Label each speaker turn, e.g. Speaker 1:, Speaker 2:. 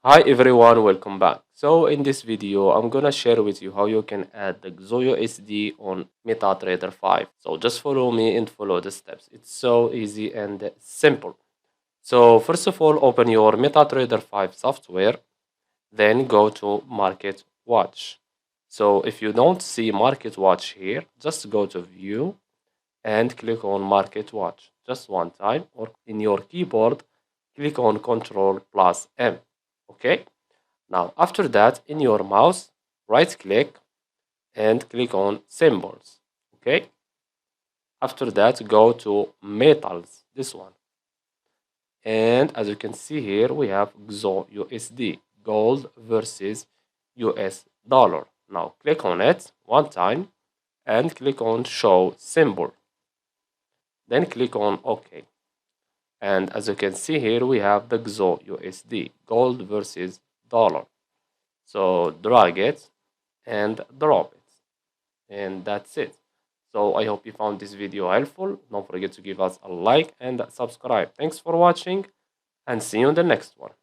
Speaker 1: Hi everyone, welcome back. So in this video, I'm gonna share with you how you can add the XAUUSD on MetaTrader 5. So just follow me and follow the steps. It's so easy and simple. So first of all, open your MetaTrader 5 software, then go to Market Watch. So if you don't see Market Watch here, just go to View and click on Market Watch just one time, or in your keyboard, click on Ctrl plus M. Okay. Now, after that, in your mouse, right click and click on symbols. Okay. After that, go to metals, this one. And as you can see here, we have XAUUSD, gold versus US dollar. Now, click on it one time and click on show symbol. Then click on OK. And as you can see here, we have the XAUUSD, gold versus dollar. So drag it and drop it. And that's it. So I hope you found this video helpful. Don't forget to give us a like and subscribe. Thanks for watching and see you in the next one.